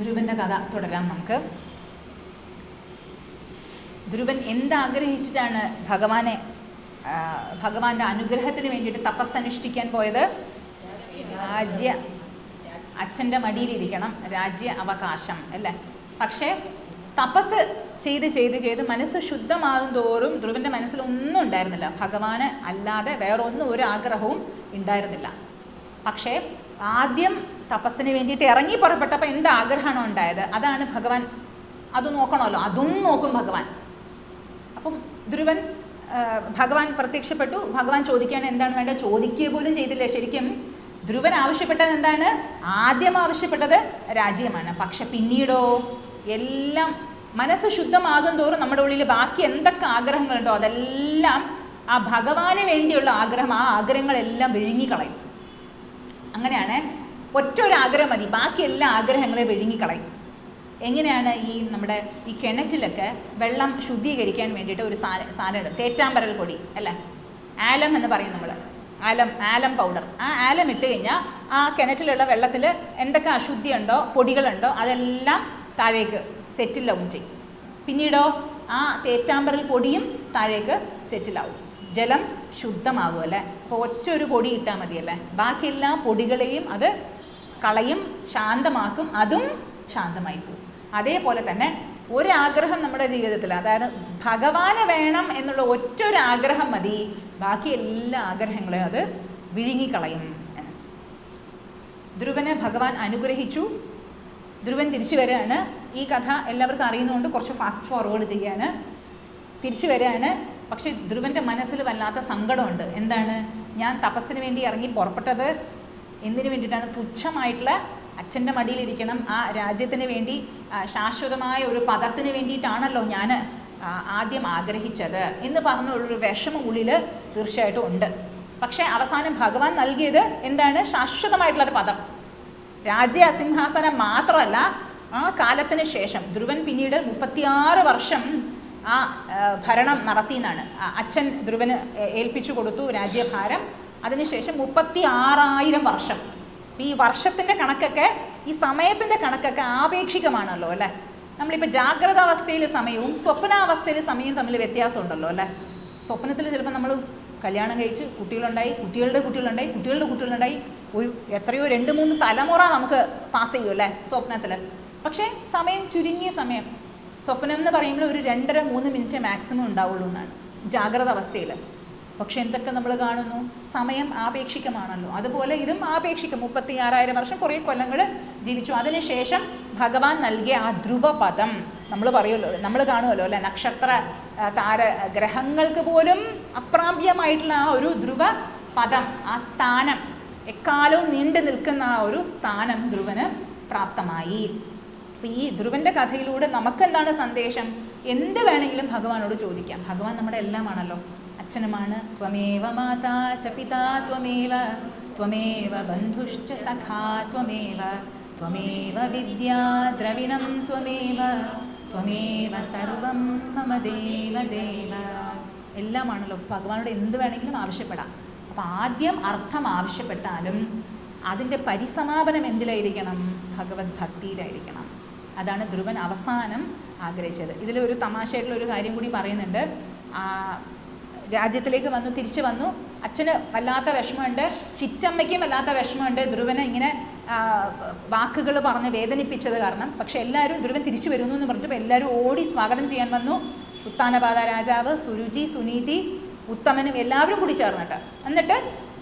ധ്രുവൻ്റെ കഥ തുടരാം നമുക്ക്. ധ്രുവൻ എന്താഗ്രഹിച്ചിട്ടാണ് ഭഗവാന്റെ അനുഗ്രഹത്തിന് വേണ്ടിയിട്ട് തപസ്സനുഷ്ഠിക്കാൻ പോയത്? അച്ഛൻ്റെ മടിയിലിരിക്കണം, രാജ്യ അവകാശം അല്ലേ. പക്ഷേ തപസ് ചെയ്ത് മനസ്സ് ശുദ്ധമാകും തോറും ധ്രുവൻ്റെ മനസ്സിലൊന്നും ഉണ്ടായിരുന്നില്ല. ഭഗവാന് അല്ലാതെ വേറൊന്നും ഒരു ആഗ്രഹവും ഉണ്ടായിരുന്നില്ല. പക്ഷേ ആദ്യം തപസ്സിന് വേണ്ടിയിട്ട് ഇറങ്ങി പുറപ്പെട്ടപ്പോൾ എന്ത് ആഗ്രഹമാണോ ഉണ്ടായത് അതാണ് ഭഗവാൻ അത് നോക്കണമല്ലോ, അതും നോക്കും ഭഗവാൻ. അപ്പം ധ്രുവൻ ഭഗവാൻ പ്രത്യക്ഷപ്പെട്ടു. ഭഗവാൻ ചോദിക്കാൻ എന്താണ് വേണ്ടത് ചോദിക്കുക പോലും ചെയ്തില്ല. ശരിക്കും ധ്രുവൻ ആവശ്യപ്പെട്ടത് എന്താണ്? ആദ്യം ആവശ്യപ്പെട്ടത് രാജ്യമാണ്. പക്ഷെ പിന്നീടോ എല്ലാം മനസ്സ് ശുദ്ധമാകും തോറും നമ്മുടെ ഉള്ളിൽ ബാക്കി എന്തൊക്കെ ആഗ്രഹങ്ങളുണ്ടോ അതെല്ലാം ആ ഭഗവാന് വേണ്ടിയുള്ള ആഗ്രഹം, ആ ആഗ്രഹങ്ങളെല്ലാം വിഴുങ്ങിക്കളയും. അങ്ങനെയാണ് ഒറ്റൊരാഗ്രഹം മതി, ബാക്കി എല്ലാ ആഗ്രഹങ്ങളെ വിഴുങ്ങിക്കളയും. എങ്ങനെയാണ് നമ്മുടെ ഈ കിണറ്റിലൊക്കെ വെള്ളം ശുദ്ധീകരിക്കാൻ വേണ്ടിയിട്ട് ഒരു സാധനം തേറ്റാമ്പരൽ പൊടി അല്ലേ, ആലം എന്ന് പറയും നമ്മൾ, ആലം പൗഡർ. ആ ആലം ഇട്ട് കഴിഞ്ഞാൽ ആ കിണറ്റിലുള്ള വെള്ളത്തിൽ എന്തൊക്കെ അശുദ്ധിയുണ്ടോ പൊടികളുണ്ടോ അതെല്ലാം താഴേക്ക് സെറ്റിലാവും ചെയ്യും. പിന്നീടോ ആ തേറ്റാമ്പരൽ പൊടിയും താഴേക്ക് സെറ്റിലാവും, ജലം ശുദ്ധമാകും അല്ലേ. അപ്പോൾ ഒറ്റൊരു പൊടി ഇട്ടാൽ മതിയല്ലേ, ബാക്കി എല്ലാ പൊടികളെയും അത് കളയും, ശാന്തമാക്കും, അതും ശാന്തമായി പോകും. അതേപോലെ തന്നെ ഒരാഗ്രഹം നമ്മുടെ ജീവിതത്തിൽ, അതായത് ഭഗവാന് വേണം എന്നുള്ള ഒറ്റൊരാഗ്രഹം മതി, ബാക്കി എല്ലാ ആഗ്രഹങ്ങളെയും അത് വിഴുങ്ങിക്കളയും. ധ്രുവനെ ഭഗവാൻ അനുഗ്രഹിച്ചു. ധ്രുവൻ തിരിച്ചു വരികയാണ്. ഈ കഥ എല്ലാവർക്കും അറിയുന്നതുകൊണ്ട് കുറച്ച് ഫാസ്റ്റ് ഫോർവേഡ് ചെയ്യാണ്. തിരിച്ചു വരികയാണ്. പക്ഷെ ധ്രുവൻ്റെ മനസ്സിൽ വല്ലാത്ത സങ്കടമുണ്ട്. എന്താണ്? ഞാൻ തപസ്സിന് വേണ്ടി ഇറങ്ങി പുറപ്പെട്ടത് എന്തിനു വേണ്ടിയിട്ടാണ്? തുച്ഛമായിട്ടുള്ള അച്ഛൻ്റെ മടിയിലിരിക്കണം, ആ രാജ്യത്തിന് വേണ്ടി, ശാശ്വതമായ ഒരു പദത്തിന് വേണ്ടിയിട്ടാണല്ലോ ഞാൻ ആദ്യം ആഗ്രഹിച്ചത് എന്ന് പറഞ്ഞുള്ളൊരു വിഷമം ഉള്ളിൽ തീർച്ചയായിട്ടും ഉണ്ട്. പക്ഷേ അവസാനം ഭഗവാൻ നൽകിയത് എന്താണ്? ശാശ്വതമായിട്ടുള്ളൊരു പദം, രാജ്യ സിംഹാസനം മാത്രമല്ല. ആ കാലത്തിന് ശേഷം ധ്രുവൻ പിന്നീട് 36 വർഷം ആ ഭരണം നടത്തി എന്നാണ്. അച്ഛൻ ധ്രുവന് ഏൽപ്പിച്ചു കൊടുത്തു രാജ്യഭാരം. അതിനുശേഷം 36,000 വർഷം. ഈ വർഷത്തിൻ്റെ കണക്കൊക്കെ, ഈ സമയത്തിൻ്റെ കണക്കൊക്കെ ആപേക്ഷികമാണല്ലോ അല്ലേ. നമ്മളിപ്പോൾ ജാഗ്രത അവസ്ഥയിൽ സമയവും സ്വപ്നാവസ്ഥയിൽ സമയവും തമ്മിൽ വ്യത്യാസമുണ്ടല്ലോ അല്ലേ. സ്വപ്നത്തിൽ ചിലപ്പോൾ നമ്മൾ കല്യാണം കഴിച്ച് കുട്ടികളുണ്ടായി, കുട്ടികളുടെ കുട്ടികളുണ്ടായി, ഒരു എത്രയോ 2-3 തലമുറ നമുക്ക് പാസ് ചെയ്യും അല്ലേ സ്വപ്നത്തിൽ. പക്ഷേ സമയം ചുരുങ്ങിയ സമയം. സ്വപ്നം എന്ന് പറയുമ്പോൾ ഒരു 2.5-3 മിനിറ്റ് മാക്സിമം ഉണ്ടാവുള്ളൂ എന്നാണ് ജാഗ്രത അവസ്ഥയിൽ. പക്ഷെ എന്തൊക്കെ നമ്മൾ കാണുന്നു, സമയം ആപേക്ഷികമാണല്ലോ. അതുപോലെ ഇതും ആപേക്ഷികം. 36,000 വർഷം, കുറേ കൊല്ലങ്ങൾ ജീവിച്ചു. അതിനുശേഷം ഭഗവാൻ നൽകിയ ആ ധ്രുവപദം നമ്മൾ പറയുമല്ലോ, നമ്മൾ കാണുമല്ലോ അല്ലെ, നക്ഷത്ര ഗ്രഹങ്ങൾക്ക് പോലും അപ്രാപ്യമായിട്ടുള്ള ആ ഒരു ധ്രുവ പദം, ആ സ്ഥാനം, എക്കാലവും നീണ്ടു നിൽക്കുന്ന ആ ഒരു സ്ഥാനം ധ്രുവന് പ്രാപ്തമായി. അപ്പം ഈ ധ്രുവൻ്റെ കഥയിലൂടെ നമുക്കെന്താണ് സന്ദേശം? എന്ത് വേണമെങ്കിലും ഭഗവാനോട് ചോദിക്കാം. ഭഗവാൻ നമ്മുടെ എല്ലാമാണല്ലോ. അച്ഛനുമാണ്. ത്വമേവ മാതാ ച പിതാ ത്വമേവ, ത്വമേവ ബന്ധുശ്ച സഖാ ത്വമേവ, ത്വമേവ വിദ്യാ ദ്രവിണം ത്വമേവ, ത്വമേവ സർവം മമ ദേവദേവ. എല്ലാമാണല്ലോ. ഭഗവാനോട് എന്ത് വേണമെങ്കിലും ആവശ്യപ്പെടാം. അപ്പം ആദ്യം അർത്ഥം ആവശ്യപ്പെട്ടാലും അതിൻ്റെ പരിസമാപനം എന്തിലായിരിക്കണം? ഭഗവത് ഭക്തിയിലായിരിക്കണം. അതാണ് ധ്രുവൻ അവസാനം ആഗ്രഹിച്ചത്. ഇതിലൊരു തമാശയായിട്ടുള്ള ഒരു കാര്യം കൂടി പറയുന്നുണ്ട്. രാജ്യത്തിലേക്ക് തിരിച്ചു വന്നു. അച്ഛന് വല്ലാത്ത വിഷമമുണ്ട്, ചിറ്റമ്മയ്ക്കും വല്ലാത്ത വിഷമമുണ്ട് ധ്രുവനെ ഇങ്ങനെ വാക്കുകൾ പറഞ്ഞ് വേദനിപ്പിച്ചത് കാരണം. പക്ഷെ എല്ലാവരും ധ്രുവൻ തിരിച്ചു വരുന്നു എന്ന് പറഞ്ഞപ്പോൾ എല്ലാവരും ഓടി സ്വാഗതം ചെയ്യാൻ വന്നു. ഉത്താനപാത രാജാവ്, സുരുചി, സുനീതി, ഉത്തമനും എല്ലാവരും കൂടി ചേർന്നിട്ട്. എന്നിട്ട്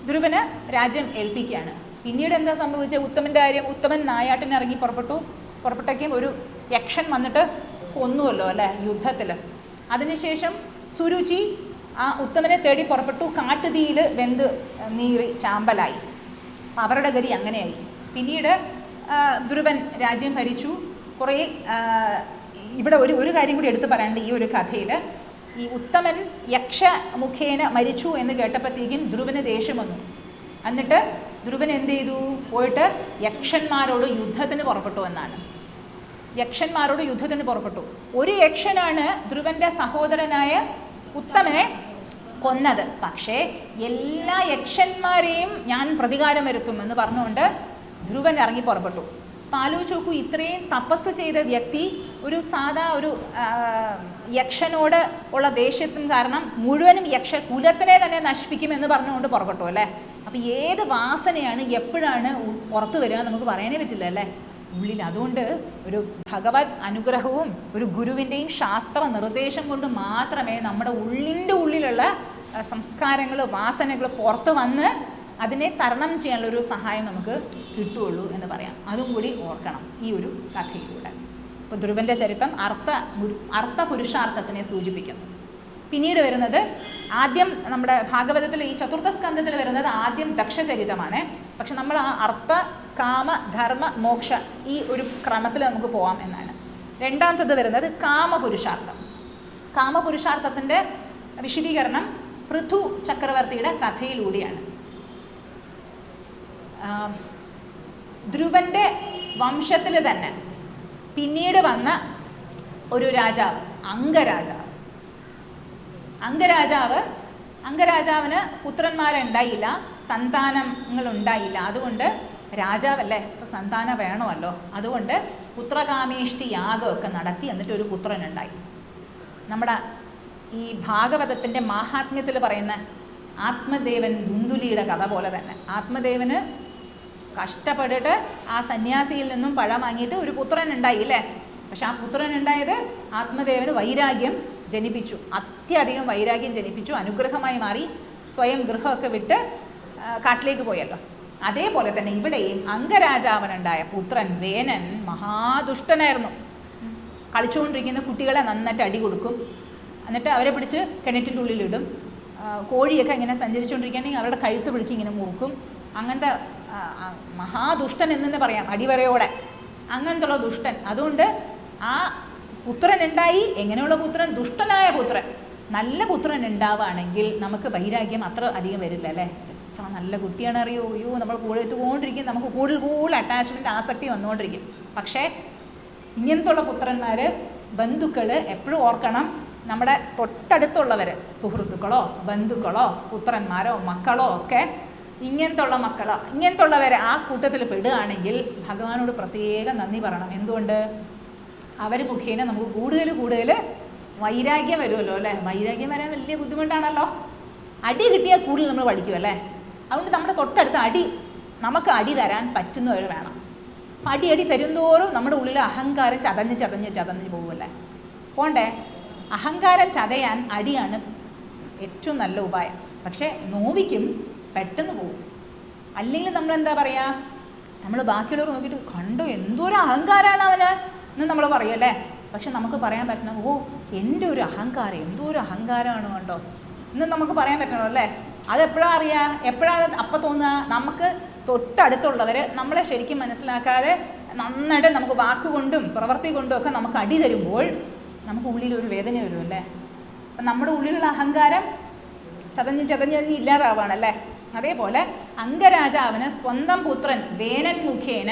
ധ്രുവന് രാജ്യം ഏൽപ്പിക്കുകയാണ്. പിന്നീട് എന്താ സംഭവിച്ചത്? ഉത്തമൻ്റെ കാര്യം, ഉത്തമൻ നായാട്ടിന് ഇറങ്ങി പുറപ്പെട്ടേക്കും ഒരു യക്ഷൻ വന്നിട്ട് കൊന്നുവല്ലോ അല്ലേ യുദ്ധത്തിൽ. അതിനുശേഷം സുരുചി ആ ഉത്തമനെ തേടി പുറപ്പെട്ടു. കാട്ടുതീയിൽ വെന്ത് നീറി ചാമ്പലായി. അവരുടെ ഗതി അങ്ങനെയായി. പിന്നീട് ധ്രുവൻ രാജ്യം ഭരിച്ചു. കുറേ ഇവിടെ ഒരു കാര്യം കൂടി എടുത്തു പറയാനുണ്ട് ഈ ഒരു കഥയിൽ. ഈ ഉത്തമൻ യക്ഷ മുഖേന മരിച്ചു എന്ന് കേട്ടപ്പോഴത്തേക്കും ധ്രുവന് ദേഷ്യം വന്നു. എന്നിട്ട് ധ്രുവൻ എന്ത് ചെയ്തു? പോയിട്ട് യക്ഷന്മാരോട് യുദ്ധത്തിന് പുറപ്പെട്ടു എന്നാണ്. യക്ഷന്മാരോട് യുദ്ധത്തിന് പുറപ്പെട്ടു. ഒരു യക്ഷനാണ് ധ്രുവൻ്റെ സഹോദരനായ ഉത്തമനെ കൊന്നത്. പക്ഷേ എല്ലാ യക്ഷന്മാരെയും ഞാൻ പ്രതികാരം വരുത്തും എന്ന് പറഞ്ഞുകൊണ്ട് ധ്രുവൻ ഇറങ്ങി പുറപ്പെട്ടു. അപ്പം ആലോചിച്ച് നോക്കൂ, ഇത്രയും തപസ് ചെയ്ത വ്യക്തി ഒരു സാധാ ഒരു യക്ഷനോട് ഉള്ള ദേഷ്യത്തിന് കാരണം മുഴുവനും കുലത്തിനെ തന്നെ നശിപ്പിക്കുമെന്ന് പറഞ്ഞുകൊണ്ട് പുറപ്പെട്ടു അല്ലേ. അപ്പം ഏത് വാസനയാണ് എപ്പോഴാണ് പുറത്തു വരിക നമുക്ക് പറയാനേ പറ്റില്ല അല്ലേ ഉള്ളിൽ. അതുകൊണ്ട് ഒരു ഭഗവത് അനുഗ്രഹവും ഒരു ഗുരുവിൻ്റെയും ശാസ്ത്ര നിർദ്ദേശം കൊണ്ട് മാത്രമേ നമ്മുടെ ഉള്ളിലുള്ള സംസ്കാരങ്ങൾ വാസനകൾ പുറത്ത് വന്ന് അതിനെ തരണം ചെയ്യാനുള്ള ഒരു സഹായം നമുക്ക് കിട്ടുകയുള്ളൂ എന്ന് പറയാം. അതും കൂടി ഓർക്കണം ഈ ഒരു കഥയിലൂടെ. ഇപ്പോൾ ധ്രുവൻ്റെ ചരിത്രം അർത്ഥ പുരുഷാർത്ഥത്തിനെ സൂചിപ്പിക്കുന്നു. പിന്നീട് വരുന്നത് ആദ്യം നമ്മുടെ ഭാഗവതത്തിൽ ഈ ചതുർത്ഥ സ്കന്ധത്തിൽ വരുന്നത് ആദ്യം ദക്ഷചരിതമാണ്. പക്ഷെ നമ്മൾ ആ അർത്ഥ കാമ ധർമ്മ മോക്ഷ ഈ ഒരു ക്രമത്തിൽ നമുക്ക് പോവാം എന്നാണ്. രണ്ടാമത്തത് വരുന്നത് കാമപുരുഷാർത്ഥം. കാമപുരുഷാർത്ഥത്തിൻ്റെ വിശദീകരണം പൃഥു ചക്രവർത്തിയുടെ കഥയിലൂടെയാണ്. ധ്രുവൻ്റെ വംശത്തിൽ തന്നെ പിന്നീട് വന്ന ഒരു രാജാവ് അംഗരാജാവിന് പുത്രന്മാരുണ്ടായില്ല, സന്താനങ്ങളുണ്ടായില്ല. അതുകൊണ്ട് രാജാവല്ലേ, ഇപ്പോൾ സന്താനം വേണമല്ലോ, അതുകൊണ്ട് പുത്രകാമേഷ്ടി യാഗമൊക്കെ നടത്തി എന്നിട്ട് ഒരു പുത്രനുണ്ടായി. നമ്മുടെ ഈ ഭാഗവതത്തിൻ്റെ മാഹാത്മ്യത്തിൽ പറയുന്ന ആത്മദേവൻ ദുന്ദുലിയുടെ കഥ പോലെ തന്നെ ആത്മദേവന് കഷ്ടപ്പെട്ടിട്ട് ആ സന്യാസിയിൽ നിന്നും പഴം വാങ്ങിയിട്ട് ഒരു പുത്രൻ ഉണ്ടായി അല്ലേ. പക്ഷെ ആ പുത്രൻ ഉണ്ടായത് ആത്മദേവന് വൈരാഗ്യം ജനിപ്പിച്ചു, അത്യധികം വൈരാഗ്യം ജനിപ്പിച്ചു, അനുഗ്രഹമായി മാറി, സ്വയം ഗൃഹമൊക്കെ വിട്ട് കാട്ടിലേക്ക് പോയല്ലോ. അതേപോലെ തന്നെ ഇവിടെയും അംഗരാജാവനുണ്ടായ പുത്രൻ വേനൻ മഹാദുഷ്ടനായിരുന്നു. കളിച്ചുകൊണ്ടിരിക്കുന്ന കുട്ടികളെ നന്നായിട്ട് അടി കൊടുക്കും, എന്നിട്ട് അവരെ പിടിച്ച് കിണറ്റിൻ്റെ ഉള്ളിലിടും. കോഴിയൊക്കെ ഇങ്ങനെ സഞ്ചരിച്ചുകൊണ്ടിരിക്കുകയാണെങ്കിൽ അവരുടെ കഴുത്ത് പിടിച്ച് ഇങ്ങനെ മുറുക്കും. അങ്ങനത്തെ മഹാദുഷ്ടൻ എന്ന് തന്നെ പറയാം, അടിവരയോടെ അങ്ങനത്തുള്ള ദുഷ്ടൻ. അതുകൊണ്ട് ആ പുത്രൻ ഉണ്ടായി. എങ്ങനെയുള്ള പുത്രൻ? ദുഷ്ടനായ പുത്രൻ. നല്ല പുത്രൻ ഉണ്ടാവുകയാണെങ്കിൽ നമുക്ക് വൈരാഗ്യം അത്ര അധികം വരില്ല അല്ലേ. എത്ര നല്ല കുട്ടിയാണ് അറിയോ, അയ്യോ നമ്മൾ കൂടെ എത്തുകൊണ്ടിരിക്കും, നമുക്ക് കൂടുതൽ അറ്റാച്ച്മെൻറ്റ് ആസക്തി വന്നുകൊണ്ടിരിക്കും. പക്ഷേ ഇങ്ങനത്തുള്ള പുത്രന്മാർ ബന്ധുക്കൾ എപ്പോഴും ഓർക്കണം, നമ്മുടെ തൊട്ടടുത്തുള്ളവർ സുഹൃത്തുക്കളോ ബന്ധുക്കളോ പുത്രന്മാരോ മക്കളോ ഒക്കെ ഇങ്ങനത്തുള്ളവരെ ആ കൂട്ടത്തിൽ പെടുകയാണെങ്കിൽ ഭഗവാനോട് പ്രത്യേകം നന്ദി പറയണം. എന്തുകൊണ്ട്? അവർ മുഖേന നമുക്ക് കൂടുതൽ വൈരാഗ്യം വരുമല്ലോ അല്ലേ. വൈരാഗ്യം വരാൻ വലിയ ബുദ്ധിമുട്ടാണല്ലോ. അടി കിട്ടിയാൽ കൂടുതൽ നമ്മൾ പഠിക്കും അല്ലേ. അതുകൊണ്ട് നമ്മുടെ തൊട്ടടുത്ത് നമുക്ക് അടി തരാൻ പറ്റുന്നവർ വേണം. അടി തരുന്തോറും നമ്മുടെ ഉള്ളിൽ അഹങ്കാരം ചതഞ്ഞ് പോകുമല്ലേ. പോണ്ടേ, അഹങ്കാരം ചതയാൻ അടിയാണ് ഏറ്റവും നല്ല ഉപായം. പക്ഷേ നോവിക്കും, പെട്ടെന്ന് പോകും. അല്ലെങ്കിൽ നമ്മളെന്താ പറയുക, നമ്മൾ ബാക്കിയുള്ളവർ നോക്കിയിട്ട് കണ്ടോ എന്തോരം അഹങ്കാരമാണ് അവന് എന്ന് നമ്മൾ പറയുമല്ലേ. പക്ഷെ നമുക്ക് പറയാൻ പറ്റണം, ഓ എൻ്റെ ഒരു അഹങ്കാരം എന്തോരം അഹങ്കാരമാണ് കണ്ടോ എന്ന് നമുക്ക് പറയാൻ പറ്റണം അല്ലേ. അതെപ്പോഴാണ് അറിയുക, എപ്പോഴാണ് അപ്പം തോന്നുക? നമുക്ക് തൊട്ടടുത്തുള്ളവർ നമ്മളെ ശരിക്കും മനസ്സിലാക്കാതെ നന്നായിട്ട് നമുക്ക് വാക്കുകൊണ്ടും പ്രവൃത്തി കൊണ്ടും ഒക്കെ നമുക്ക് അടി തരുമ്പോൾ നമുക്ക് ഉള്ളിലൊരു വേദന വരുമല്ലേ. അപ്പം നമ്മുടെ ഉള്ളിലുള്ള അഹങ്കാരം ചതഞ്ഞ് ഇല്ലാതാവാണല്ലേ. അതേപോലെ അംഗരാജാവിന് സ്വന്തം പുത്രൻ വേനൻ മുഖേന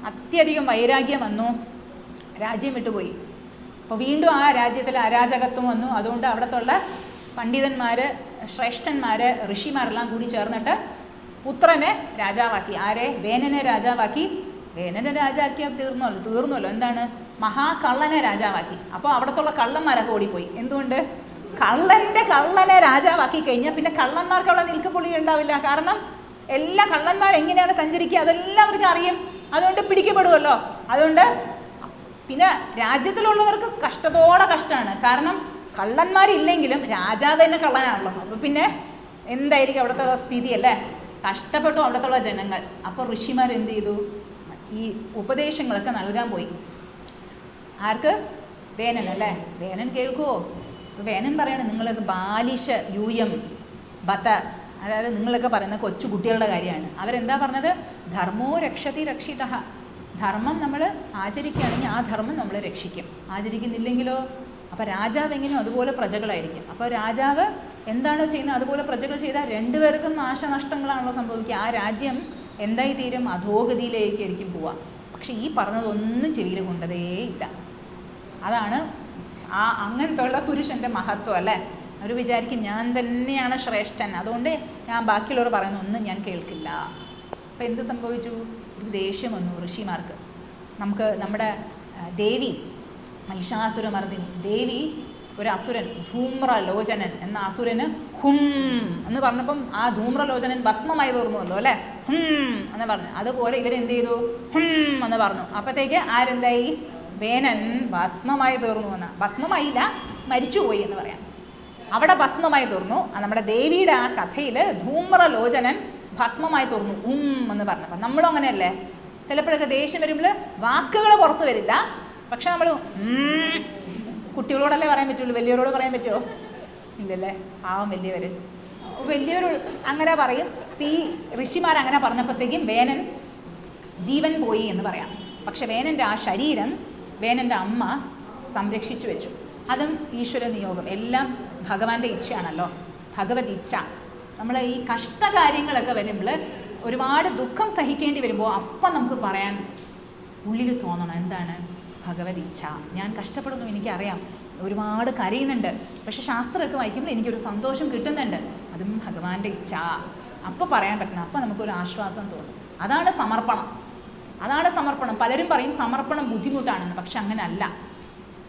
അത്യധികം വൈരാഗ്യം വന്നു, രാജ്യം വിട്ടുപോയി. അപ്പോൾ വീണ്ടും ആ രാജ്യത്തിൽ അരാജകത്വം വന്നു. അതുകൊണ്ട് അവിടത്തുള്ള പണ്ഡിതന്മാർ, ശ്രേഷ്ഠന്മാർ, ഋഷിമാരെല്ലാം കൂടി ചേർന്നിട്ട് പുത്രനെ രാജാവാക്കി. ആരെ? വേനനെ രാജാവാക്കി. വേനനെ രാജാക്കിയാൽ തീർന്നല്ലോ. എന്താണ്? മഹാകള്ളനെ രാജാവാക്കി. അപ്പോൾ അവിടത്തുള്ള കള്ളന്മാരൊക്കെ ഓടിപ്പോയി. എന്തുകൊണ്ട്? കള്ളനെ രാജാവാക്കി കഴിഞ്ഞാൽ പിന്നെ കള്ളന്മാർക്ക് അവിടെ നിൽക്കപ്പൊളി ഉണ്ടാവില്ല. കാരണം എല്ലാ കള്ളന്മാരെങ്ങനെയാണ് സഞ്ചരിക്കുക അതെല്ലാം അവർക്ക് അറിയും. അതുകൊണ്ട് പിടിക്കപ്പെടുമല്ലോ. അതുകൊണ്ട് പിന്നെ രാജ്യത്തിലുള്ളവർക്ക് കഷ്ടമാണ്. കാരണം കള്ളന്മാരില്ലെങ്കിലും രാജാവ് തന്നെ കള്ളനാണല്ലോ. അപ്പോൾ പിന്നെ എന്തായിരിക്കും അവിടുത്തെ സ്ഥിതി അല്ലേ. കഷ്ടപ്പെട്ടു അവിടത്തുള്ള ജനങ്ങൾ. അപ്പോൾ ഋഷിമാർ എന്ത് ചെയ്തു? ഈ ഉപദേശങ്ങളൊക്കെ നൽകാൻ പോയി. ആർക്ക്? വേനൻ അല്ലേ. വേനൻ കേൾക്കുമോ? വേനൻ പറയണം, നിങ്ങളത് ബാലിശ യൂയം ബത്ത, അതായത് നിങ്ങളൊക്കെ പറയുന്ന കൊച്ചു കുട്ടികളുടെ കാര്യമാണ്. അവരെന്താ പറഞ്ഞത്? ധർമ്മോ രക്ഷതി രക്ഷിത. ധർമ്മം നമ്മൾ ആചരിക്കുകയാണെങ്കിൽ ആ ധർമ്മം നമ്മൾ രക്ഷിക്കും. ആചരിക്കുന്നില്ലെങ്കിലോ? അപ്പോൾ രാജാവ് എങ്ങനെയോ അതുപോലെ പ്രജകളായിരിക്കും. അപ്പോൾ രാജാവ് എന്താണോ ചെയ്യുന്നത് അതുപോലെ പ്രജകൾ ചെയ്താൽ രണ്ടുപേർക്കും നാശനഷ്ടങ്ങളാണല്ലോ സംഭവിക്കുക. ആ രാജ്യം എന്തായി തീരും? അധോഗതിയിലേക്കായിരിക്കും പോവുക. പക്ഷെ ഈ പറഞ്ഞതൊന്നും ചെവിയിൽ കൊണ്ടതേയില്ല. അതാണ് അങ്ങനത്തെ ഉള്ള പുരുഷൻ്റെ മഹത്വം അല്ലേ. അവർ വിചാരിക്കും ഞാൻ തന്നെയാണ് ശ്രേഷ്ഠൻ, അതുകൊണ്ട് ഞാൻ ബാക്കിയുള്ളവർ പറയുന്ന ഒന്നും ഞാൻ കേൾക്കില്ല. അപ്പം എന്ത് സംഭവിച്ചു? ഒരു ദേഷ്യം വന്നു ഋഷിമാർക്ക്. നമുക്ക് നമ്മുടെ ദേവി മഹിഷാസുരമർദിനി ദേവി ഒരു അസുരൻ ധൂമ്രലോചനൻ എന്ന അസുരന് ഹും എന്ന് പറഞ്ഞപ്പം ആ ധൂമ്രലോചനൻ ഭസ്മമായി തീർന്നുവല്ലോ അല്ലേ, എന്ന് പറഞ്ഞു. അതുപോലെ ഇവരെന്ത് ചെയ്തു, എന്ന് പറഞ്ഞു. അപ്പോഴത്തേക്ക് ആരെന്തായി, വേനൻ ഭസ്മമായി തീർന്നു എന്ന്. ഭസ്മമായില്ല, മരിച്ചുപോയി എന്ന് പറയാം. അവിടെ ഭസ്മമായി തീർന്നു. നമ്മുടെ ദേവിയുടെ ആ കഥയിൽ ധൂമ്രലോചനൻ ഭസ്മമായി തീർന്നു എന്ന് പറഞ്ഞപ്പോൾ നമ്മളും അങ്ങനെയല്ലേ, ചിലപ്പോഴൊക്കെ ദേഷ്യം വരുമ്പോൾ വാക്കുകൾ പുറത്തു വരില്ല, പക്ഷെ നമ്മൾ കുട്ടികളോടല്ലേ പറയാൻ പറ്റുള്ളൂ, വലിയവരോട് പറയാൻ പറ്റുമോ ഇല്ലല്ലേ, പാവം വലിയൊരു അങ്ങനെ പറയും. ഈ ഋഷിമാരങ്ങനെ പറഞ്ഞപ്പോഴത്തേക്കും വേനൻ ജീവൻ പോയി എന്ന് പറയാം. പക്ഷെ വേനൻ്റെ ആ ശരീരം വേനൻ്റെ അമ്മ സംരക്ഷിച്ചു വെച്ചു. അതും ഈശ്വര നിയോഗം, എല്ലാം ഭഗവാന്റെ ഇച്ഛയാണല്ലോ, ഭഗവത് ഇച്ഛ. നമ്മൾ ഈ കഷ്ടകാര്യങ്ങളൊക്കെ വരുമ്പോൾ ഒരുപാട് ദുഃഖം സഹിക്കേണ്ടി വരുമ്പോൾ അപ്പം നമുക്ക് പറയാൻ ഉള്ളിൽ തോന്നണം, എന്താണ്, ഭഗവത് ഇച്ഛ. ഞാൻ കഷ്ടപ്പെടുന്നു, എനിക്കറിയാം, ഒരുപാട് കരയുന്നുണ്ട്, പക്ഷെ ശാസ്ത്രമൊക്കെ വായിക്കുമ്പോൾ എനിക്കൊരു സന്തോഷം കിട്ടുന്നുണ്ട്, അതും ഭഗവാന്റെ ഇച്ഛ. അപ്പോൾ പറയാൻ പറ്റണം, അപ്പം നമുക്കൊരു ആശ്വാസം തോന്നും. അതാണ് സമർപ്പണം, അതാണ് സമർപ്പണം. പലരും പറയും സമർപ്പണം ബുദ്ധിമുട്ടാണെന്ന്, പക്ഷെ അങ്ങനെ അല്ല.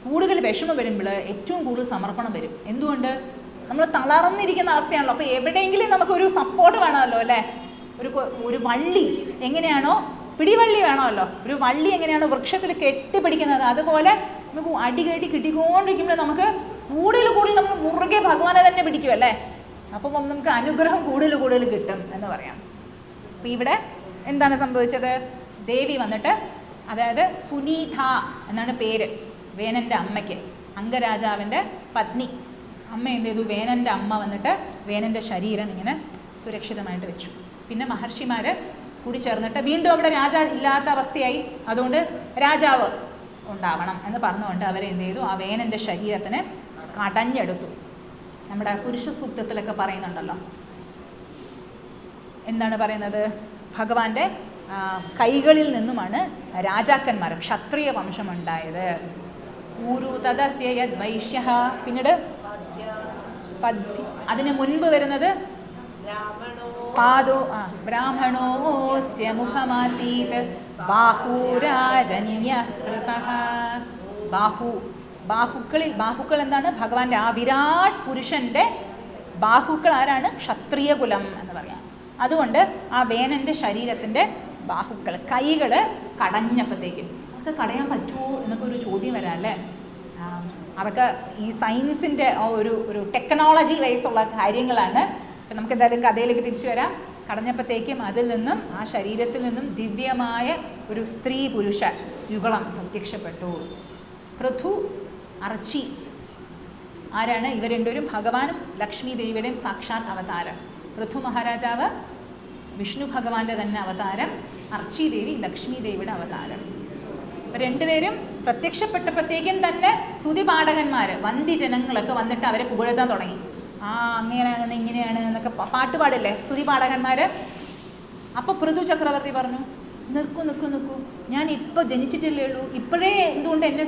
കൂടുതൽ വിഷമം വരുമ്പോൾ ഏറ്റവും കൂടുതൽ സമർപ്പണം വരും. എന്തുകൊണ്ട്, നമ്മൾ തളർന്നിരിക്കുന്ന അവസ്ഥയാണല്ലോ. അപ്പോൾ എവിടെയെങ്കിലും നമുക്കൊരു സപ്പോർട്ട് വേണമല്ലോ അല്ലേ. ഒരു വള്ളി എങ്ങനെയാണോ, പിടിവള്ളി വേണമല്ലോ. ഒരു വള്ളി എങ്ങനെയാണോ വൃക്ഷത്തിൽ കെട്ടിപ്പിടിക്കുന്നത്, അതുപോലെ നമുക്ക് അടികടി കിട്ടിക്കൊണ്ടിരിക്കുമ്പോൾ നമുക്ക് കൂടുതൽ നമ്മൾ മുറുകെ ഭഗവാനെ തന്നെ പിടിക്കും അല്ലേ. അപ്പം നമുക്ക് അനുഗ്രഹം കൂടുതൽ കിട്ടും എന്ന് പറയാം. അപ്പം ഇവിടെ എന്താണ് സംഭവിച്ചത്, ദേവി വന്നിട്ട്, അതായത് സുനീത എന്നാണ് പേര് വേനൻ്റെ അമ്മയ്ക്ക്, അംഗരാജാവിൻ്റെ പത്നി. അമ്മ എന്ത് ചെയ്തു, വേനൻ്റെ അമ്മ വന്നിട്ട് വേനൻ്റെ ശരീരം ഇങ്ങനെ സുരക്ഷിതമായിട്ട് വെച്ചു. പിന്നെ മഹർഷിമാർ കൂടി ചേർന്നിട്ട് വീണ്ടും അവിടെ ഇല്ലാത്ത അവസ്ഥയായി, അതുകൊണ്ട് രാജാവ് ഉണ്ടാവണം എന്ന് പറഞ്ഞുകൊണ്ട് അവരെന്ത് ചെയ്തു, ആ വേനൻ്റെ ശരീരത്തിനെ കടഞ്ഞെടുത്തു. നമ്മുടെ പുരുഷ സൂക്തത്തിലൊക്കെ പറയുന്നുണ്ടല്ലോ, എന്താണ് പറയുന്നത്, ഭഗവാന്റെ കൈകളിൽ നിന്നുമാണ് രാജാക്കന്മാർ, ക്ഷത്രിയ വംശമുണ്ടായത്. ഊരു തദസ്യ വൈശ്യ, പിന്നീട് അതിന് മുൻപ് വരുന്നത് പാദോ ബ്രാഹ്മണോസ്യ മുഖമാസീത് ബാഹുരാജന്യകൃതഃ. ബാഹുക്കൾ എന്താണ്, ഭഗവാന്റെ ആ വിരാട് പുരുഷന്റെ ബാഹുക്കൾ ആരാണ്, ക്ഷത്രിയ കുലം എന്ന് പറയാം. അതുകൊണ്ട് ആ വേനൻ്റെ ശരീരത്തിൻ്റെ ബാഹുക്കൾ, കൈകൾ കടഞ്ഞപ്പോഴത്തേക്കും, അതൊക്കെ കടയാൻ പറ്റുമോ എന്നൊക്കെ ഒരു ചോദ്യം വരാം അല്ലേ. അതൊക്കെ ഈ സയൻസിൻ്റെ ഒരു ടെക്നോളജി വൈസുള്ള കാര്യങ്ങളാണ്. അപ്പം നമുക്ക് എന്തായാലും കഥയിലേക്ക് തിരിച്ചു വരാം. കടഞ്ഞപ്പോഴത്തേക്കും അതിൽ നിന്നും, ആ ശരീരത്തിൽ നിന്നും ദിവ്യമായ ഒരു സ്ത്രീ പുരുഷ യുഗളം പ്രത്യക്ഷപ്പെട്ടു. പൃഥു, അർച്ചി ആരാണ്, ഇവർ രണ്ടുപേരും ഭഗവാനും ലക്ഷ്മി ദേവിയുടെയും സാക്ഷാത് അവതാരം. പൃഥു മഹാരാജാവ് വിഷ്ണു ഭഗവാന്റെ തന്നെ അവതാരം, അർച്ചി ദേവി ലക്ഷ്മി ദേവിയുടെ അവതാരം. രണ്ടുപേരും പ്രത്യക്ഷപ്പെട്ടപ്പോഴത്തേക്കും തന്നെ സ്തുതിപാഠകന്മാർ, വന്ധ്യജനങ്ങളൊക്കെ വന്നിട്ട് അവരെ പുകഴ്ത്താൻ തുടങ്ങി. അങ്ങനെയാണ് ഇങ്ങനെയാണ് എന്നൊക്കെ പാട്ട് പാടില്ലേ സ്തുതിപാഠകന്മാർ. അപ്പോൾ പൃഥു ചക്രവർത്തി പറഞ്ഞു, നിൽക്കൂ, ഞാൻ ഇപ്പോൾ ജനിച്ചിട്ടില്ലേ ഉള്ളൂ, ഇപ്പോഴേ എന്തുകൊണ്ട് എന്നെ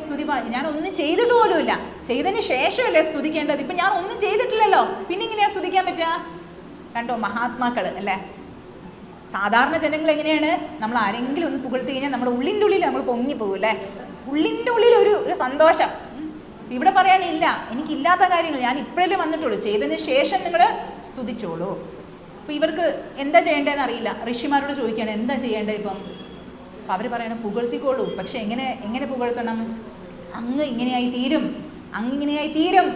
ഞാൻ ഒന്നും ചെയ്തിട്ട് പോലുമില്ല, ചെയ്തതിന് ശേഷമല്ലേ സ്തുതിക്കേണ്ടത്, ഇപ്പം ഞാൻ ഒന്നും ചെയ്തിട്ടില്ലല്ലോ, പിന്നെ ഇങ്ങനെയാ സ്തുതിക്കാൻ പറ്റുക. കണ്ടോ, മഹാത്മാക്കൾ അല്ലേ. സാധാരണ ജനങ്ങൾ എങ്ങനെയാണ്, നമ്മൾ ആരെങ്കിലും ഒന്ന് പുകഴ്ത്തി കഴിഞ്ഞാൽ നമ്മുടെ ഉള്ളിൻ്റെ ഉള്ളിൽ നമ്മൾ പൊങ്ങിപ്പോകും അല്ലേ, ഉള്ളിൻ്റെ ഉള്ളിൽ ഒരു സന്തോഷം. ഇവിടെ പറയാനില്ല, എനിക്കില്ലാത്ത കാര്യങ്ങൾ, ഞാൻ ഇപ്പോഴല്ലേ വന്നിട്ടുള്ളൂ, ചെയ്തതിന് ശേഷം നിങ്ങൾ സ്തുതിച്ചോളൂ. അപ്പോൾ ഇവർക്ക് എന്താ ചെയ്യേണ്ടതെന്ന് അറിയില്ല. ഋഷിമാരോട് ചോദിക്കുകയാണ് എന്താ ചെയ്യേണ്ടത് ഇപ്പം. അപ്പം അവർ പറയണം പുകഴ്ത്തിക്കോളൂ, പക്ഷെ എങ്ങനെ പുകഴ്ത്തണം, അങ്ങ് ഇങ്ങനെയായി തീരും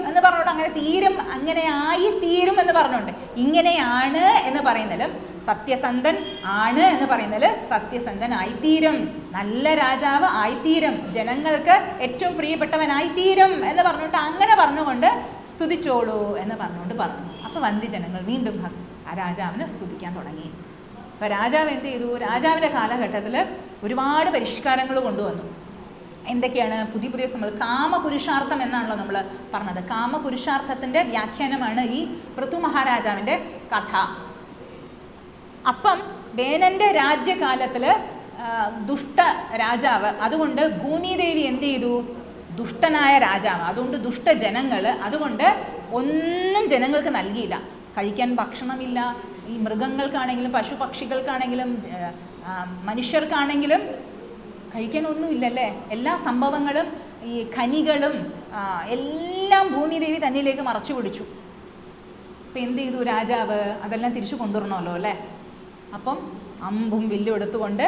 എന്ന് പറഞ്ഞോണ്ട്, അങ്ങനെ തീരും, അങ്ങനെ ആയി തീരും എന്ന് പറഞ്ഞോണ്ട്, ഇങ്ങനെയാണ് എന്ന് പറയുന്നതിലും സത്യസന്ധൻ ആണ് എന്ന് പറയുന്നതിൽ സത്യസന്ധൻ ആയിത്തീരും, നല്ല രാജാവ് ആയിത്തീരും, ജനങ്ങൾക്ക് ഏറ്റവും പ്രിയപ്പെട്ടവനായിത്തീരും എന്ന് പറഞ്ഞുകൊണ്ട്, അങ്ങനെ പറഞ്ഞുകൊണ്ട് സ്തുതിച്ചോളൂ എന്ന് പറഞ്ഞുകൊണ്ട് പറഞ്ഞു. അപ്പോൾ വന്ധ്യജനങ്ങൾ വീണ്ടും ആ രാജാവിനെ സ്തുതിക്കാൻ തുടങ്ങി. അപ്പോൾ രാജാവ് എന്ത് ചെയ്തു, രാജാവിൻ്റെ കാലഘട്ടത്തിൽ ഒരുപാട് പരിഷ്കാരങ്ങൾ കൊണ്ടുവന്നു. എന്തൊക്കെയാണ്, പുതിയ കാമപുരുഷാർത്ഥം എന്നാണല്ലോ നമ്മൾ പറഞ്ഞത്. കാമപുരുഷാർത്ഥത്തിൻ്റെ വ്യാഖ്യാനമാണ് ഈ പൃഥു മഹാരാജാവിൻ്റെ കഥ. അപ്പം വേനൻ്റെ രാജ്യകാലത്തിൽ ദുഷ്ട രാജാവ്, അതുകൊണ്ട് ഭൂമിദേവി എന്ത് ചെയ്തു, ദുഷ്ടനായ രാജാവ്, അതുകൊണ്ട് ദുഷ്ടജനങ്ങൾ, അതുകൊണ്ട് ഒന്നും ജനങ്ങൾക്ക് നൽകിയില്ല. കഴിക്കാൻ ഭക്ഷണമില്ല, ഈ മൃഗങ്ങൾക്കാണെങ്കിലും പശുപക്ഷികൾക്കാണെങ്കിലും മനുഷ്യർക്കാണെങ്കിലും കഴിക്കാനൊന്നുമില്ലല്ലേ. എല്ലാ സംഭവങ്ങളും ഈ ഖനികളും എല്ലാം ഭൂമിദേവി തന്നിലേക്ക് മറച്ചു പിടിച്ചു. അപ്പം എന്ത് ചെയ്തു രാജാവ്? അതെല്ലാം തിരിച്ചു കൊണ്ടുവരണമല്ലോ അല്ലേ. അപ്പം അമ്പും വില്ലും എടുത്തുകൊണ്ട്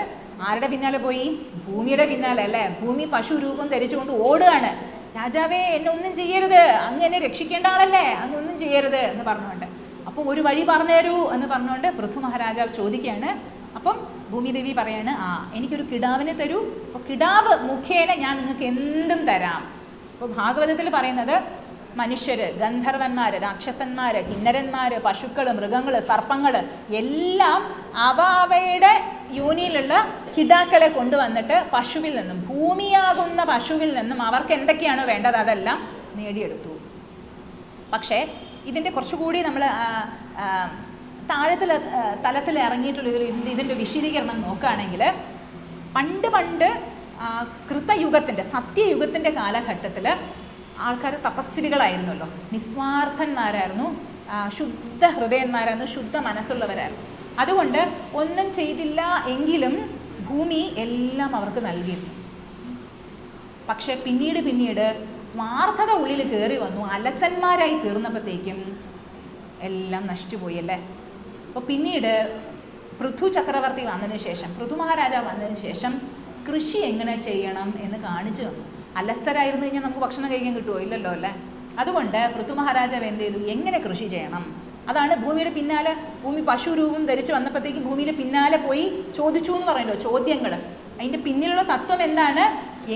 ആരുടെ പിന്നാലെ പോയി? ഭൂമിയുടെ പിന്നാലെ അല്ലേ. ഭൂമി പശു രൂപം ധരിച്ചുകൊണ്ട് ഓടുകയാണ്. രാജാവേ, എന്നെ ഒന്നും ചെയ്യരുത്, അങ്ങ് എന്നെ രക്ഷിക്കേണ്ട ആളല്ലേ, അങ്ങ് ഒന്നും ചെയ്യരുത് എന്ന് പറഞ്ഞുകൊണ്ട്. അപ്പോൾ ഒരു വഴി പറഞ്ഞു തരൂ എന്ന് പറഞ്ഞുകൊണ്ട് പൃഥു മഹാരാജാവ് ചോദിക്കുകയാണ്. അപ്പം ഭൂമിദേവി പറയാണ്, എനിക്കൊരു കിടാവിനെ തരൂ, അപ്പോൾ കിടാവ് മുഖേന ഞാൻ നിങ്ങൾക്ക് എന്തും തരാം. അപ്പോൾ ഭാഗവതത്തിൽ പറയുന്നത് മനുഷ്യർ, ഗന്ധർവന്മാർ, രാക്ഷസന്മാർ, കിന്നരന്മാർ, പശുക്കൾ, മൃഗങ്ങൾ, സർപ്പങ്ങൾ എല്ലാം അവയുടെ യോനിയിലുള്ള കിടാക്കളെ കൊണ്ടുവന്നിട്ട് പശുവിൽ നിന്നും, ഭൂമിയാകുന്ന പശുവിൽ നിന്നും അവർക്ക് എന്തൊക്കെയാണോ വേണ്ടത് അതെല്ലാം നേടിയെടുത്തു. പക്ഷേ ഇതിൻ്റെ കുറച്ചുകൂടി നമ്മൾ തലത്തിൽ ഇറങ്ങിയിട്ടുള്ള ഇതിൻ്റെ വിശദീകരണം നോക്കുകയാണെങ്കിൽ, പണ്ട് കൃതയുഗത്തിൻ്റെ, സത്യയുഗത്തിൻ്റെ കാലഘട്ടത്തിൽ ആൾക്കാർ തപസ്വികളായിരുന്നല്ലോ, നിസ്വാർത്ഥന്മാരായിരുന്നു, ശുദ്ധ ഹൃദയന്മാരായിരുന്നു, ശുദ്ധ മനസ്സുള്ളവരായിരുന്നു. അതുകൊണ്ട് ഒന്നും ചെയ്തില്ല എങ്കിലും ഭൂമി എല്ലാം അവർക്ക് നൽകിയിരുന്നു. പക്ഷെ പിന്നീട് സ്വാർത്ഥത ഉള്ളിൽ കയറി വന്നു, അലസന്മാരായി തീർന്നപ്പോഴത്തേക്കും എല്ലാം നശിച്ചുപോയി അല്ലേ. അപ്പോൾ പിന്നീട് പൃഥു ചക്രവർത്തി വന്നതിന് ശേഷം, പൃഥു മഹാരാജാവ് വന്നതിന് ശേഷം കൃഷി എങ്ങനെ ചെയ്യണം എന്ന് കാണിച്ചു തന്നു. അലസരായിരുന്നു കഴിഞ്ഞാൽ നമുക്ക് ഭക്ഷണം കഴിക്കാൻ കിട്ടുമോ? ഇല്ലല്ലോ അല്ലേ. അതുകൊണ്ട് പൃഥു മഹാരാജാവ് എന്ത് ചെയ്തു? എങ്ങനെ കൃഷി ചെയ്യണം, അതാണ് ഭൂമിയുടെ പിന്നാലെ, ഭൂമി പശു രൂപം ധരിച്ച് വന്നപ്പോഴത്തേക്കും ഭൂമിയുടെ പിന്നാലെ പോയി ചോദിച്ചു എന്ന് പറയുമല്ലോ, ചോദ്യങ്ങൾ. അതിൻ്റെ പിന്നിലുള്ള തത്വം എന്താണ്,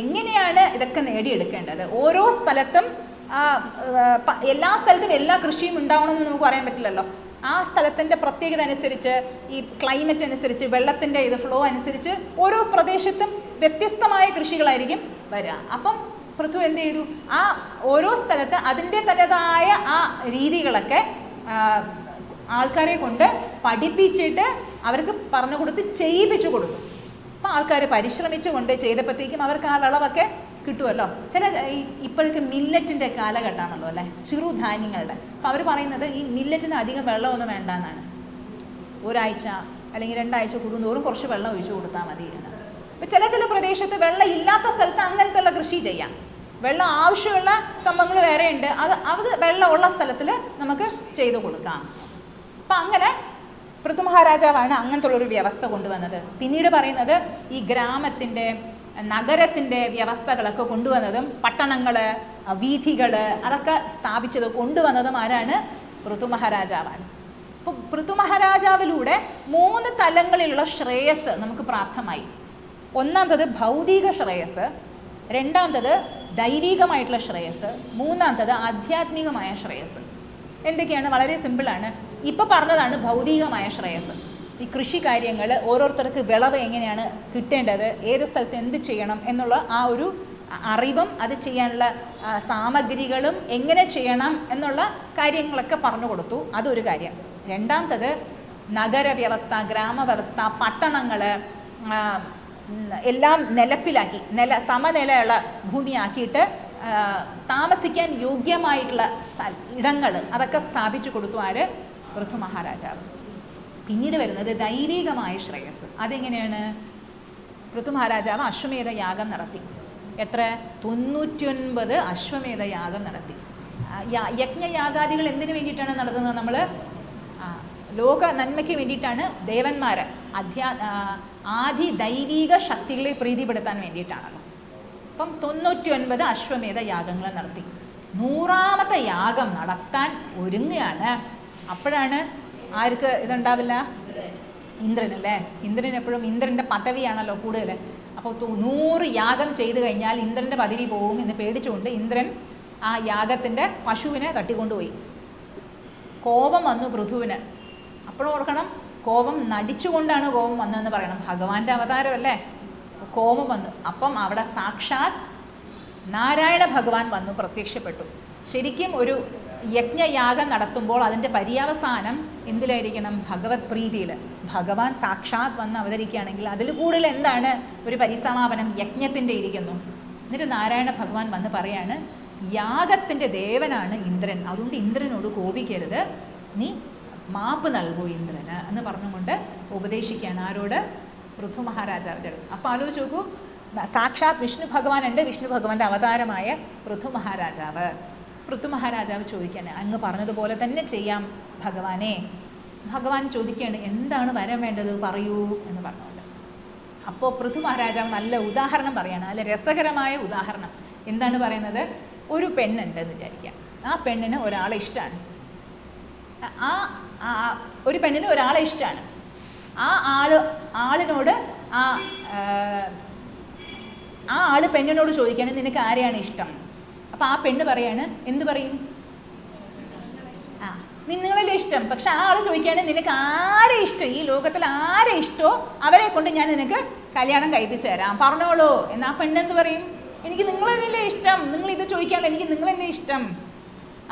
എങ്ങനെയാണ് ഇതൊക്കെ നേടിയെടുക്കേണ്ടത്? ഓരോ സ്ഥലത്തും എല്ലാ സ്ഥലത്തും എല്ലാ കൃഷിയും ഉണ്ടാവണമെന്ന് നമുക്ക് പറയാൻ പറ്റില്ലല്ലോ. ആ സ്ഥലത്തിൻ്റെ പ്രത്യേകത അനുസരിച്ച്, ഈ ക്ലൈമറ്റ് അനുസരിച്ച്, വെള്ളത്തിൻ്റെ ഫ്ലോ അനുസരിച്ച് ഓരോ പ്രദേശത്തും വ്യത്യസ്തമായ കൃഷികളായിരിക്കും വരിക. അപ്പം പൃഥു എന്ത് ചെയ്തു? ആ ഓരോ സ്ഥലത്ത് അതിൻ്റെ തനതായ ആ രീതികളൊക്കെ ആൾക്കാരെ കൊണ്ട് പഠിപ്പിച്ചിട്ട് അവർക്ക് പറഞ്ഞു കൊടുത്ത് ചെയ്യിപ്പിച്ചു കൊടുത്തു. അപ്പം ആൾക്കാർ പരിശ്രമിച്ചു കൊണ്ട് ചെയ്തപ്പോഴത്തേക്കും അവർക്ക് ആ വിളവൊക്കെ കിട്ടുമല്ലോ. ഇപ്പോഴൊക്കെ മില്ലറ്റിൻ്റെ കാലഘട്ടമാണല്ലോ അല്ലേ, ചെറുധാന്യങ്ങളുടെ. അപ്പോൾ അവർ പറയുന്നത് ഈ മില്ലറ്റിന് അധികം വെള്ളമൊന്നും വേണ്ട എന്നാണ്. ഒരാഴ്ച അല്ലെങ്കിൽ 2 ആഴ്ച കൂടുന്തോറും കുറച്ച് വെള്ളം ഒഴിച്ചു കൊടുത്താൽ മതി എന്ന്. അപ്പോൾ ചില പ്രദേശത്ത് വെള്ളം ഇല്ലാത്ത സ്ഥലത്ത് അങ്ങനത്തെ കൃഷി ചെയ്യാം. വെള്ളം ആവശ്യമുള്ള സംഭവങ്ങൾ വേറെ ഉണ്ട്, അത് വെള്ളമുള്ള സ്ഥലത്തിൽ നമുക്ക് ചെയ്തു കൊടുക്കാം. അപ്പം അങ്ങനെ പൃഥു മഹാരാജാവാണ് അങ്ങനത്തെ ഉള്ളൊരു വ്യവസ്ഥ കൊണ്ടുവന്നത്. പിന്നീട് പറയുന്നത് ഈ ഗ്രാമത്തിൻ്റെ, നഗരത്തിൻ്റെ വ്യവസ്ഥകളൊക്കെ കൊണ്ടുവന്നതും, പട്ടണങ്ങൾ, വീഥികൾ അതൊക്കെ സ്ഥാപിച്ചത് കൊണ്ടുവന്നതും ആരാണ്? പൃഥു മഹാരാജാവാണ്. അപ്പോൾ പൃഥു മഹാരാജാവിലൂടെ 3 തലങ്ങളിലുള്ള ശ്രേയസ് നമുക്ക് പ്രാപ്തമായി. ഒന്നാമത്തത് ഭൗതിക ശ്രേയസ്, രണ്ടാമത്തത് ദൈവികമായിട്ടുള്ള ശ്രേയസ്, മൂന്നാമത്തത് ആധ്യാത്മികമായ ശ്രേയസ്. എന്തൊക്കെയാണ്? വളരെ സിമ്പിളാണ്. ഇപ്പം പറഞ്ഞതാണ് ഭൗതികമായ ശ്രേയസ്. ഈ കൃഷി കാര്യങ്ങൾ, ഓരോരുത്തർക്ക് വിളവ് എങ്ങനെയാണ് കിട്ടേണ്ടത്, ഏത് സ്ഥലത്ത് എന്ത് ചെയ്യണം എന്നുള്ള ആ ഒരു അറിവും അത് ചെയ്യാനുള്ള സാമഗ്രികളും എങ്ങനെ ചെയ്യണം എന്നുള്ള കാര്യങ്ങളൊക്കെ പറഞ്ഞു കൊടുത്തു. അതൊരു കാര്യം. രണ്ടാമത്തത് നഗരവ്യവസ്ഥ, ഗ്രാമവ്യവസ്ഥ, പട്ടണങ്ങൾ എല്ലാം നിലപ്പിലാക്കി, സമനിലയുള്ള ഭൂമിയാക്കിയിട്ട് താമസിക്കാൻ യോഗ്യമായിട്ടുള്ള ഇടങ്ങൾ അതൊക്കെ സ്ഥാപിച്ചു കൊടുത്തു ആര്? പൃഥു മഹാരാജാവ്. പിന്നീട് വരുന്നത് ദൈവികമായ ശ്രേയസ്. അതെങ്ങനെയാണ്? പൃഥു മഹാരാജാവ് അശ്വമേധ യാഗം നടത്തി. എത്ര? 99 അശ്വമേധ യാഗം നടത്തി. യജ്ഞയാഗാദികൾ എന്തിനു വേണ്ടിയിട്ടാണ് നടത്തുന്നത്? നമ്മൾ ലോക നന്മയ്ക്ക് വേണ്ടിയിട്ടാണ്. ദേവന്മാർ ആദി ദൈവിക ശക്തികളെ പ്രീതിപ്പെടുത്താൻ വേണ്ടിയിട്ടാണല്ലോ. അപ്പം 99 അശ്വമേധ യാഗങ്ങൾ നടത്തി. 100ാമത്തെ യാഗം നടത്താൻ ഒരുങ്ങുകയാണ്. അപ്പോഴാണ് ആർക്ക് ഇതുണ്ടാവില്ല? ഇന്ദ്രനല്ലേ. ഇന്ദ്രൻ എപ്പോഴും ഇന്ദ്രൻ്റെ പദവിയാണല്ലോ കൂടുതൽ. അപ്പോൾ 100 യാഗം ചെയ്തു കഴിഞ്ഞാൽ ഇന്ദ്രൻ്റെ പദവി പോകും എന്ന് പേടിച്ചുകൊണ്ട് ഇന്ദ്രൻ ആ യാഗത്തിൻ്റെ പശുവിനെ തട്ടിക്കൊണ്ടുപോയി. കോപം വന്നു പൃഥുവിന്. അപ്പോഴും ഓർക്കണം, കോപം നടിച്ചുകൊണ്ടാണ് കോപം വന്നതെന്ന് പറയണം. ഭഗവാന്റെ അവതാരമല്ലേ. കോപം വന്നു. അപ്പം അവിടെ സാക്ഷാത് നാരായണ ഭഗവാൻ വന്നു പ്രത്യക്ഷപ്പെട്ടു. ശരിക്കും ഒരു യജ്ഞയാഗം നടത്തുമ്പോൾ അതിൻ്റെ പര്യവസാനം എന്തിലായിരിക്കണം? ഭഗവത് പ്രീതിയിൽ. ഭഗവാൻ സാക്ഷാത് വന്ന് അവതരിക്കുകയാണെങ്കിൽ അതിൽ കൂടുതൽ എന്താണ് ഒരു പരിസമാപനം? യജ്ഞത്തിൻ്റെ ഇരിക്കുന്നു. എന്നിട്ട് നാരായണ ഭഗവാൻ വന്ന് പറയാണ്, യാഗത്തിൻ്റെ ദേവനാണ് ഇന്ദ്രൻ, അതുകൊണ്ട് ഇന്ദ്രനോട് കോപിക്കരുത്, നീ മാപ്പ് നൽകൂ ഇന്ദ്രന് എന്ന് പറഞ്ഞുകൊണ്ട് ഉപദേശിക്കുകയാണ്. ആരോട്? പൃഥു മഹാരാജാവിൻ്റെ അടുത്ത്. അപ്പോൾ ആലോചിച്ച് നോക്കൂ, സാക്ഷാത് വിഷ്ണു ഭഗവാനുണ്ട്, വിഷ്ണു ഭഗവാന്റെ അവതാരമായ പൃഥു മഹാരാജാവ്. പൃഥു മഹാരാജാവ് ചോദിക്കുകയാണ്, അങ്ങ് പറഞ്ഞതുപോലെ തന്നെ ചെയ്യാം ഭഗവാനെ. ഭഗവാൻ ചോദിക്കുകയാണ്, എന്താണ് വരം വേണ്ടത് പറയൂ എന്ന് പറഞ്ഞുകൊണ്ട്. അപ്പോൾ പൃഥു മഹാരാജാവ് നല്ല ഉദാഹരണം പറയാണ്, നല്ല രസകരമായ ഉദാഹരണം. എന്താണ് പറയുന്നത്? ഒരു പെണ്ണുണ്ടെന്ന് വിചാരിക്കാം. ആ പെണ്ണിന് ഒരാളെ ഇഷ്ടമാണ്. ഒരു പെണ്ണിന് ഒരാളെ ഇഷ്ടമാണ്. ആ ആളിനോട് ആ ആള് പെണ്ണിനോട് ചോദിക്കുകയാണ്, നിനക്ക് ആരെയാണ് ഇഷ്ടം? അപ്പം ആ പെണ്ണ് പറയാണ്, എന്ത് പറയും? നിങ്ങളല്ലേ ഇഷ്ടം. പക്ഷെ ആ ആൾ ചോദിക്കുകയാണ്, നിനക്ക് ആരെ ഇഷ്ടം? ഈ ലോകത്തിൽ ആരെ ഇഷ്ടമോ അവരെ കൊണ്ട് ഞാൻ നിനക്ക് കല്യാണം കഴിപ്പിച്ചു തരാം, പറഞ്ഞോളൂ. എന്നാൽ ആ പെണ്ണെന്ത് പറയും? എനിക്ക് നിങ്ങളെന്നല്ലേ ഇഷ്ടം, നിങ്ങൾ ഇത് ചോദിക്കാണല്ലോ, എനിക്ക് നിങ്ങളെന്നെ ഇഷ്ടം.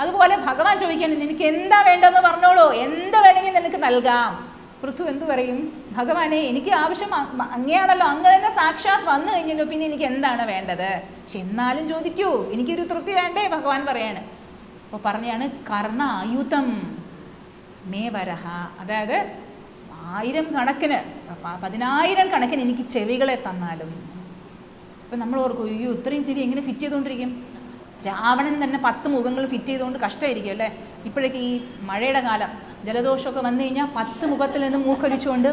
അതുപോലെ ഭഗവാൻ ചോദിക്കുകയാണ്, നിനക്ക് എന്താ വേണ്ടതെന്ന് പറഞ്ഞോളൂ, എന്ത് വേണമെങ്കിൽ നിനക്ക് നൽകാം. പൃഥു എന്ത് പറയും? ഭഗവാനെ, എനിക്ക് ആവശ്യം അങ്ങനെയാണല്ലോ, അങ്ങ് തന്നെ സാക്ഷാത് വന്നു കഴിഞ്ഞല്ലോ, പിന്നെ എനിക്ക് എന്താണ് വേണ്ടത്? പക്ഷെ എന്നാലും ചോദിക്കൂ, എനിക്കൊരു തൃപ്തി വേണ്ടേ? ഭഗവാൻ പറയാണ്. അപ്പോൾ പറഞ്ഞാണ്, കർണായുധം മേ വരഹ, അതായത് 1000 കണക്കിന് 10000 കണക്കിന് എനിക്ക് ചെവികളെ തന്നാലും. ഇപ്പം നമ്മൾ ഓർക്കും, അയ്യോ ഇത്രയും ചെവി എങ്ങനെ ഫിറ്റ് ചെയ്തുകൊണ്ടിരിക്കും? രാവണൻ തന്നെ 10 മുഖങ്ങൾ ഫിറ്റ് ചെയ്തുകൊണ്ട് കഷ്ടമായിരിക്കും അല്ലേ? ഇപ്പോഴേക്ക് ഈ മഴയുടെ കാലം, ജലദോഷമൊക്കെ വന്നു കഴിഞ്ഞാൽ 10 മുഖത്തിൽ നിന്ന് മൂക്കൊലിച്ചുകൊണ്ട്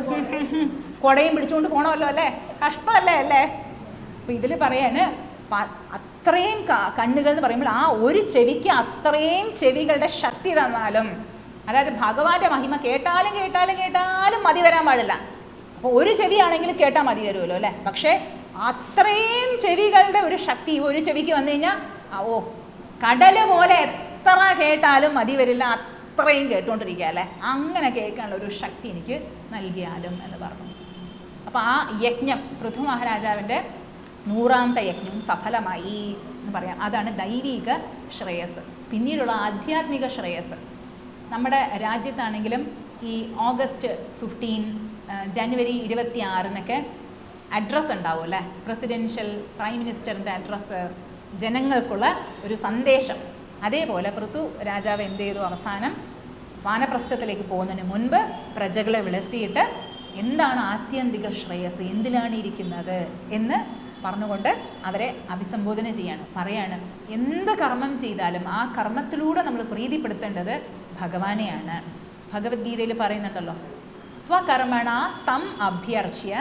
കുടയും പിടിച്ചുകൊണ്ട് പോകണമല്ലോ അല്ലേ? കഷ്ടമല്ലേ അല്ലേ? അപ്പോൾ ഇതിൽ പറയാണ്, അത്രയും കണ്ണുകൾ എന്ന് പറയുമ്പോൾ ആ ഒരു ചെവിക്ക് അത്രയും ചെവികളുടെ ശക്തി തന്നാലും, അതായത് ഭഗവാന്റെ മഹിമ കേട്ടാലും കേട്ടാലും കേട്ടാലും മതി വരാൻ പാടില്ല. അപ്പോൾ ഒരു ചെവിയാണെങ്കിൽ കേട്ടാൽ മതി വരുമല്ലോ അല്ലേ? പക്ഷേ അത്രയും ചെവികളുടെ ഒരു ശക്തി ഒരു ചെവിക്ക് വന്നു കഴിഞ്ഞാൽ ഓ കടല് പോലെ എത്ര കേട്ടാലും മതി വരില്ല, അത്രയും കേട്ടുകൊണ്ടിരിക്കുക അല്ലേ? അങ്ങനെ കേൾക്കാനുള്ള ഒരു ശക്തി എനിക്ക് നൽകിയാലും എന്ന് പറഞ്ഞു. അപ്പോൾ ആ യജ്ഞം, പൃഥു മഹാരാജാവിൻ്റെ 100ാമത്തെ യജ്ഞം സഫലമായി എന്ന് പറയാം. അതാണ് ദൈവിക ശ്രേയസ്. പിന്നീടുള്ള ആധ്യാത്മിക ശ്രേയസ്. നമ്മുടെ രാജ്യത്താണെങ്കിലും ഈ ഓഗസ്റ്റ് 15, ജനുവരി 26 അഡ്രസ്സ് ഉണ്ടാവും അല്ലേ? പ്രസിഡൻഷ്യൽ പ്രൈം മിനിസ്റ്ററിൻ്റെ അഡ്രസ്സ്, ജനങ്ങൾക്കുള്ള ഒരു സന്ദേശം. അതേപോലെ പൃഥു രാജാവ് എന്ത് ചെയ്തു? അവസാനം വാനപ്രസ്ഥത്തിലേക്ക് പോകുന്നതിന് മുൻപ് പ്രജകളെ വിളർത്തിയിട്ട് എന്താണ് ആത്യന്തിക ശ്രേയസ്, എന്തിനാണ് ഇരിക്കുന്നത് എന്ന് പറഞ്ഞുകൊണ്ട് അവരെ അഭിസംബോധന ചെയ്യാണ്. പറയാണ്, എന്ത് കർമ്മം ചെയ്താലും ആ കർമ്മത്തിലൂടെ നമ്മൾ പ്രീതിപ്പെടുത്തേണ്ടത് ഭഗവാനെയാണ്. ഭഗവത്ഗീതയിൽ പറയുന്നുണ്ടല്ലോ, സ്വകർമ്മണ തം അഭ്യർച്ച്യ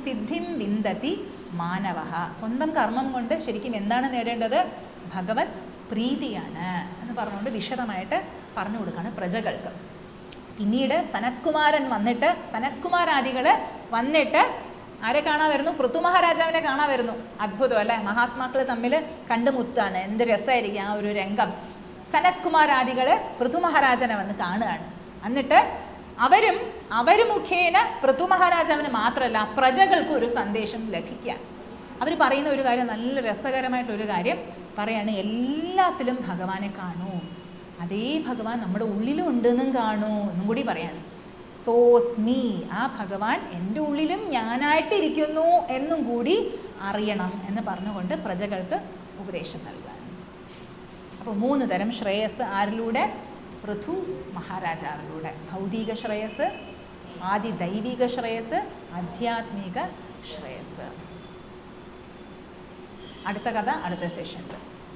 സിദ്ധിം വിന്ദതി മാനവ. സ്വന്തം കർമ്മം കൊണ്ട് ശരിക്കും എന്താണ് നേടേണ്ടത്? ഭഗവത് പ്രീതിയാണ് എന്ന് പറഞ്ഞുകൊണ്ട് വിശദമായിട്ട് പറഞ്ഞു കൊടുക്കുകയാണ് പ്രജകൾക്ക്. പിന്നീട് സനത്കുമാരൻ വന്നിട്ട്, സനത്കുമാരാദികൾ വന്നിട്ട് ആരെ കാണാൻ വരുന്നു? പൃഥു മഹാരാജാവിനെ കാണാൻ വരുന്നു. അത്ഭുതം അല്ലേ? മഹാത്മാക്കൾ തമ്മിൽ കണ്ടുമുത്താണ്. എന്ത് രസമായിരിക്കും ആ ഒരു രംഗം. സനത്കുമാരാദികൾ പൃഥു മഹാരാജനെ വന്ന് കാണുകയാണ്. എന്നിട്ട് അവർ മുഖേന പൃഥു മഹാരാജാവിന് മാത്രമല്ല പ്രജകൾക്കും ഒരു സന്ദേശം ലഭിക്കുക. അവർ പറയുന്ന ഒരു കാര്യം, നല്ല രസകരമായിട്ടൊരു കാര്യം പറയാണ്, എല്ലാത്തിലും ഭഗവാനെ കാണൂ, അതേ ഭഗവാൻ നമ്മുടെ ഉള്ളിലും ഉണ്ടെന്നും കാണൂ എന്നും കൂടി പറയാണ്. സോസ്മി, ആ ഭഗവാൻ എൻ്റെ ഉള്ളിലും ഞാനായിട്ടിരിക്കുന്നു എന്നും കൂടി അറിയണം എന്ന് പറഞ്ഞുകൊണ്ട് പ്രജകൾക്ക് ഉപദേശം നൽകാൻ. അപ്പോൾ 3 തരം ശ്രേയസ് ആരിലൂടെ? പൃഥു മഹാരാജാവിലൂടെ. ഭൗതിക ശ്രേയസ്, ആദിദൈവിക ശ്രേയസ്, ആധ്യാത്മിക ശ്രേയസ്. അടുത്ത കഥ അടുത്ത സെഷനിൽ.